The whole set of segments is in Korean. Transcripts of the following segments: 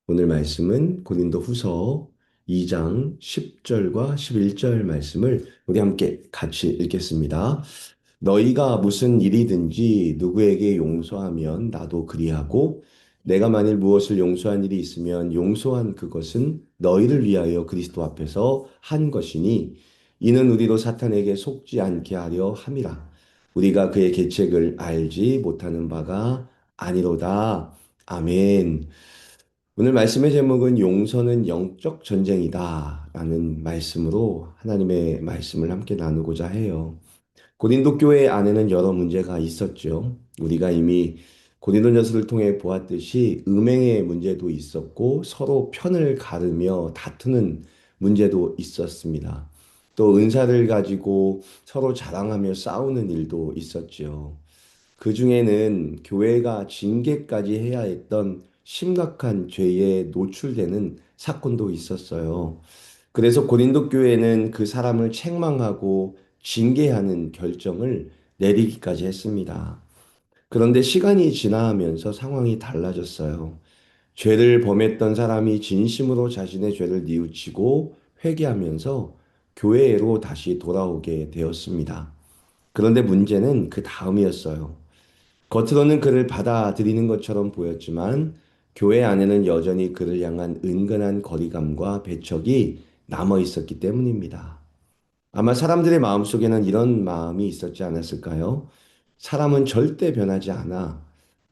오늘 말씀은 고린도 후서 2장 10절과 11절 말씀을 우리 함께 같이 읽겠습니다. 너희가 무슨 일이든지 누구에게 용서하면 나도 그리하고 내가 만일 무엇을 용서한 일이 있으면 용서한 그것은 너희를 위하여 그리스도 앞에서 한 것이니 이는 우리도 사탄에게 속지 않게 하려 함이라. 우리가 그의 계책을 알지 못하는 바가 아니로다. 아멘. 오늘 말씀의 제목은 용서는 영적 전쟁이다 라는 말씀으로 하나님의 말씀을 함께 나누고자 해요. 고린도 교회 안에는 여러 문제가 있었죠. 우리가 이미 고린도전서를 통해 보았듯이 음행의 문제도 있었고 서로 편을 가르며 다투는 문제도 있었습니다. 또 은사를 가지고 서로 자랑하며 싸우는 일도 있었죠. 그 중에는 교회가 징계까지 해야 했던 심각한 죄에 노출되는 사건도 있었어요. 그래서 고린도 교회는 그 사람을 책망하고 징계하는 결정을 내리기까지 했습니다. 그런데 시간이 지나면서 상황이 달라졌어요. 죄를 범했던 사람이 진심으로 자신의 죄를 뉘우치고 회개하면서 교회로 다시 돌아오게 되었습니다. 그런데 문제는 그 다음이었어요. 겉으로는 그를 받아들이는 것처럼 보였지만 교회 안에는 여전히 그를 향한 은근한 거리감과 배척이 남아 있었기 때문입니다. 아마 사람들의 마음속에는 이런 마음이 있었지 않았을까요? 사람은 절대 변하지 않아.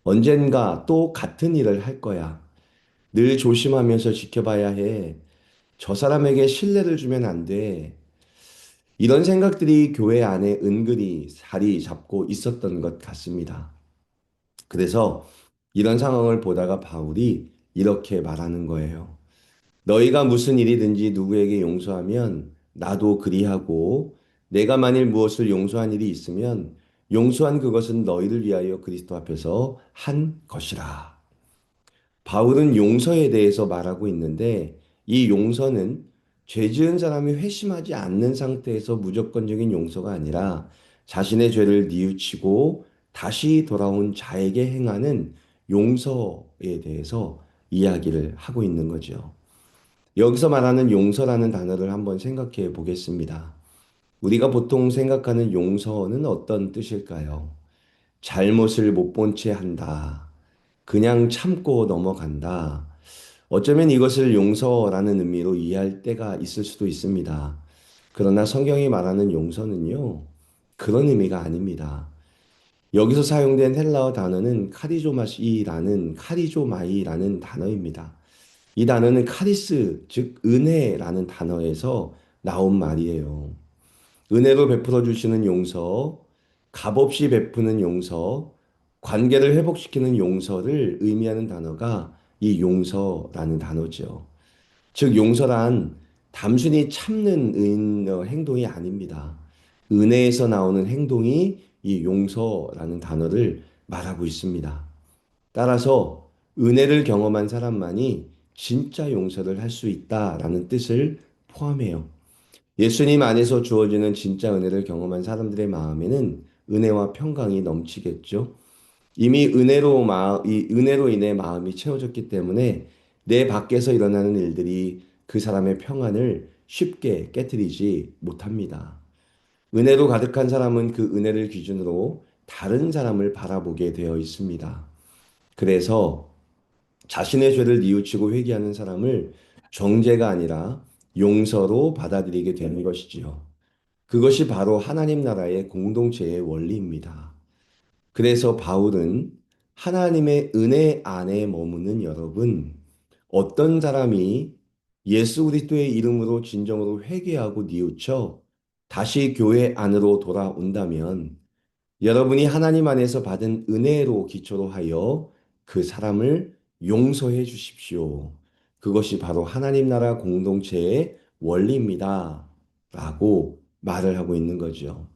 언젠가 또 같은 일을 할 거야. 늘 조심하면서 지켜봐야 해. 저 사람에게 신뢰를 주면 안 돼. 이런 생각들이 교회 안에 은근히 자리 잡고 있었던 것 같습니다. 그래서 이런 상황을 보다가 바울이 이렇게 말하는 거예요. 너희가 무슨 일이든지 누구에게 용서하면 나도 그리하고 내가 만일 무엇을 용서한 일이 있으면 용서한 그것은 너희를 위하여 그리스도 앞에서 한 것이라. 바울은 용서에 대해서 말하고 있는데 이 용서는 죄 지은 사람이 회심하지 않는 상태에서 무조건적인 용서가 아니라 자신의 죄를 뉘우치고 다시 돌아온 자에게 행하는 용서에 대해서 이야기를 하고 있는 거죠. 여기서 말하는 용서라는 단어를 한번 생각해 보겠습니다. 우리가 보통 생각하는 용서는 어떤 뜻일까요? 잘못을 못 본 채 한다. 그냥 참고 넘어간다. 어쩌면 이것을 용서라는 의미로 이해할 때가 있을 수도 있습니다. 그러나 성경이 말하는 용서는요, 그런 의미가 아닙니다. 여기서 사용된 헬라어 단어는 카리조마이라는 단어입니다. 이 단어는 카리스, 즉 은혜라는 단어에서 나온 말이에요. 은혜로 베풀어 주시는 용서, 값없이 베푸는 용서, 관계를 회복시키는 용서를 의미하는 단어가 이 용서라는 단어죠. 즉, 용서란 단순히 참는 행동이 아닙니다. 은혜에서 나오는 행동이 이 용서라는 단어를 말하고 있습니다. 따라서 은혜를 경험한 사람만이 진짜 용서를 할 수 있다라는 뜻을 포함해요. 예수님 안에서 주어지는 진짜 은혜를 경험한 사람들의 마음에는 은혜와 평강이 넘치겠죠. 이미 이 은혜로 인해 마음이 채워졌기 때문에 내 밖에서 일어나는 일들이 그 사람의 평안을 쉽게 깨뜨리지 못합니다. 은혜로 가득한 사람은 그 은혜를 기준으로 다른 사람을 바라보게 되어 있습니다. 그래서 자신의 죄를 뉘우치고 회개하는 사람을 정죄가 아니라 용서로 받아들이게 되는 것이지요. 그것이 바로 하나님 나라의 공동체의 원리입니다. 그래서 바울은 하나님의 은혜 안에 머무는 여러분, 어떤 사람이 예수 그리스도의 이름으로 진정으로 회개하고 뉘우쳐 다시 교회 안으로 돌아온다면 여러분이 하나님 안에서 받은 은혜로 기초로 하여 그 사람을 용서해 주십시오. 그것이 바로 하나님 나라 공동체의 원리입니다. 라고 말을 하고 있는 거죠.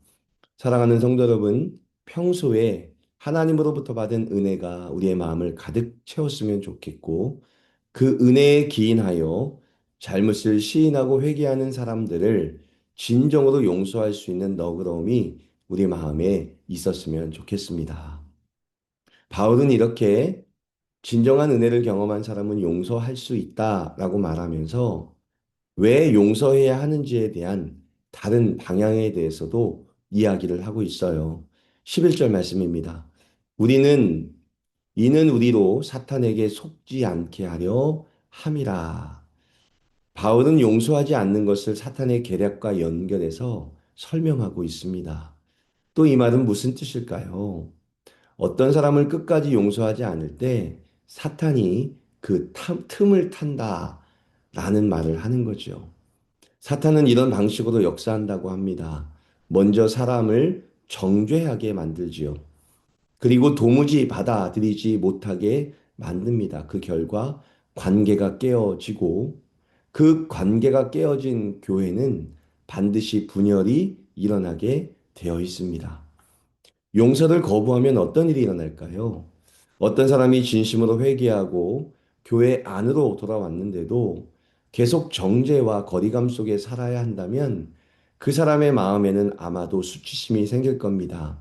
사랑하는 성도 여러분, 평소에 하나님으로부터 받은 은혜가 우리의 마음을 가득 채웠으면 좋겠고, 그 은혜에 기인하여 잘못을 시인하고 회개하는 사람들을 진정으로 용서할 수 있는 너그러움이 우리 마음에 있었으면 좋겠습니다. 바울은 이렇게 진정한 은혜를 경험한 사람은 용서할 수 있다라고 말하면서 왜 용서해야 하는지에 대한 다른 방향에 대해서도 이야기를 하고 있어요. 11절 말씀입니다. 우리는 이는 우리로 사탄에게 속지 않게 하려 함이라. 바울은 용서하지 않는 것을 사탄의 계략과 연결해서 설명하고 있습니다. 또 이 말은 무슨 뜻일까요? 어떤 사람을 끝까지 용서하지 않을 때 사탄이 그 틈을 탄다 라는 말을 하는 거죠. 사탄은 이런 방식으로 역사한다고 합니다. 먼저 사람을 정죄하게 만들지요. 그리고 도무지 받아들이지 못하게 만듭니다. 그 결과 관계가 깨어지고 그 관계가 깨어진 교회는 반드시 분열이 일어나게 되어 있습니다. 용서를 거부하면 어떤 일이 일어날까요? 어떤 사람이 진심으로 회개하고 교회 안으로 돌아왔는데도 계속 정죄와 거리감 속에 살아야 한다면 그 사람의 마음에는 아마도 수치심이 생길 겁니다.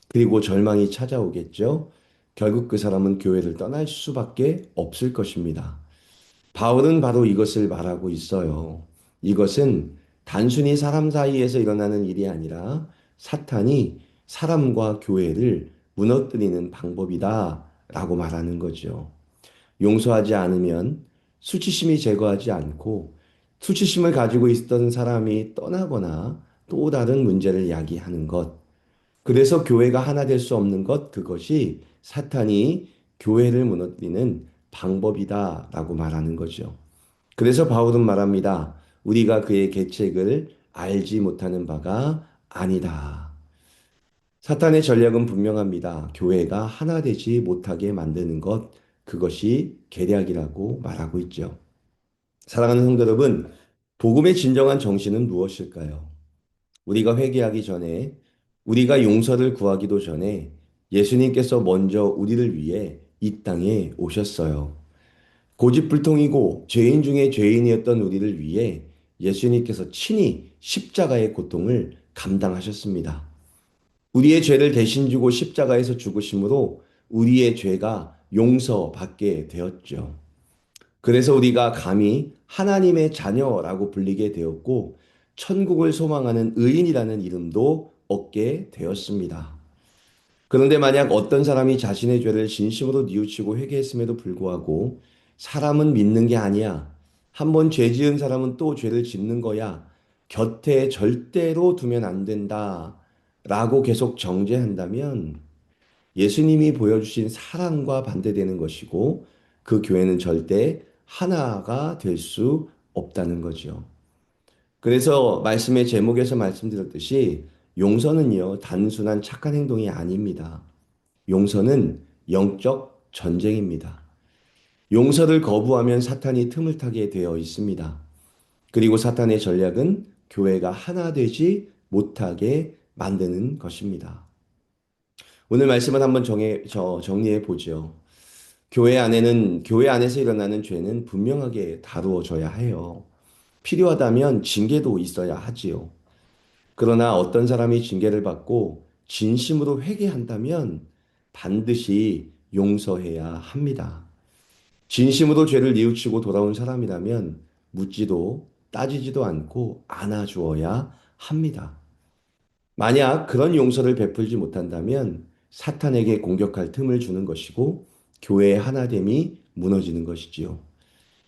그리고 절망이 찾아오겠죠. 결국 그 사람은 교회를 떠날 수밖에 없을 것입니다. 바울은 바로 이것을 말하고 있어요. 이것은 단순히 사람 사이에서 일어나는 일이 아니라 사탄이 사람과 교회를 무너뜨리는 방법이다 라고 말하는 거죠. 용서하지 않으면 수치심이 제거하지 않고 수치심을 가지고 있던 사람이 떠나거나 또 다른 문제를 야기하는 것. 그래서 교회가 하나 될 수 없는 것, 그것이 사탄이 교회를 무너뜨리는 방법이다라고 말하는 거죠. 그래서 바울은 말합니다. 우리가 그의 계책을 알지 못하는 바가 아니다. 사탄의 전략은 분명합니다. 교회가 하나 되지 못하게 만드는 것, 그것이 계략이라고 말하고 있죠. 사랑하는 성도 여러분, 복음의 진정한 정신은 무엇일까요? 우리가 회개하기 전에, 우리가 용서를 구하기도 전에 예수님께서 먼저 우리를 위해 이 땅에 오셨어요. 고집불통이고 죄인 중에 죄인이었던 우리를 위해 예수님께서 친히 십자가의 고통을 감당하셨습니다. 우리의 죄를 대신 지고 십자가에서 죽으심으로 우리의 죄가 용서받게 되었죠. 그래서 우리가 감히 하나님의 자녀라고 불리게 되었고, 천국을 소망하는 의인이라는 이름도 얻게 되었습니다. 그런데 만약 어떤 사람이 자신의 죄를 진심으로 뉘우치고 회개했음에도 불구하고 사람은 믿는 게 아니야. 한번 죄 지은 사람은 또 죄를 짓는 거야. 곁에 절대로 두면 안 된다. 라고 계속 정죄한다면 예수님이 보여주신 사랑과 반대되는 것이고 그 교회는 절대 하나가 될 수 없다는 거죠. 그래서 말씀의 제목에서 말씀드렸듯이 용서는요, 단순한 착한 행동이 아닙니다. 용서는 영적 전쟁입니다. 용서를 거부하면 사탄이 틈을 타게 되어 있습니다. 그리고 사탄의 전략은 교회가 하나 되지 못하게 만드는 것입니다. 오늘 말씀을 한번 정리해 보죠. 교회 안에서 일어나는 죄는 분명하게 다루어져야 해요. 필요하다면 징계도 있어야 하지요. 그러나 어떤 사람이 징계를 받고 진심으로 회개한다면 반드시 용서해야 합니다. 진심으로 죄를 뉘우치고 돌아온 사람이라면 묻지도 따지지도 않고 안아주어야 합니다. 만약 그런 용서를 베풀지 못한다면 사탄에게 공격할 틈을 주는 것이고 교회의 하나됨이 무너지는 것이지요.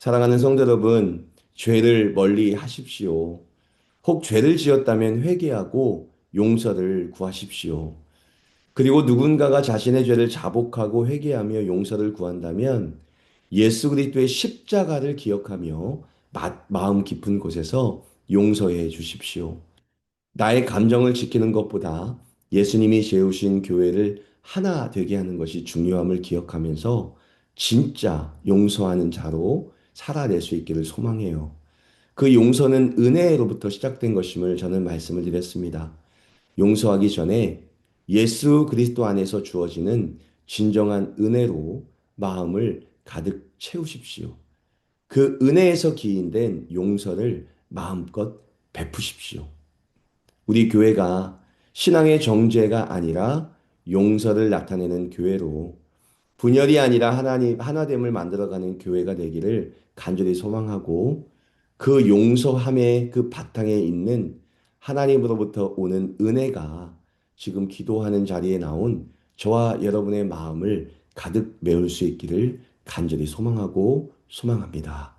사랑하는 성도 여러분, 죄를 멀리 하십시오. 혹 죄를 지었다면 회개하고 용서를 구하십시오. 그리고 누군가가 자신의 죄를 자복하고 회개하며 용서를 구한다면 예수 그리스도의 십자가를 기억하며 마음 깊은 곳에서 용서해 주십시오. 나의 감정을 지키는 것보다 예수님이 세우신 교회를 하나 되게 하는 것이 중요함을 기억하면서 진짜 용서하는 자로 살아낼 수 있기를 소망해요. 그 용서는 은혜로부터 시작된 것임을 저는 말씀을 드렸습니다. 용서하기 전에 예수 그리스도 안에서 주어지는 진정한 은혜로 마음을 가득 채우십시오. 그 은혜에서 기인된 용서를 마음껏 베푸십시오. 우리 교회가 신앙의 정죄가 아니라 용서를 나타내는 교회로 분열이 아니라 하나님, 하나됨을 만들어가는 교회가 되기를 간절히 소망하고 그 용서함의 그 바탕에 있는 하나님으로부터 오는 은혜가 지금 기도하는 자리에 나온 저와 여러분의 마음을 가득 메울 수 있기를 간절히 소망하고 소망합니다.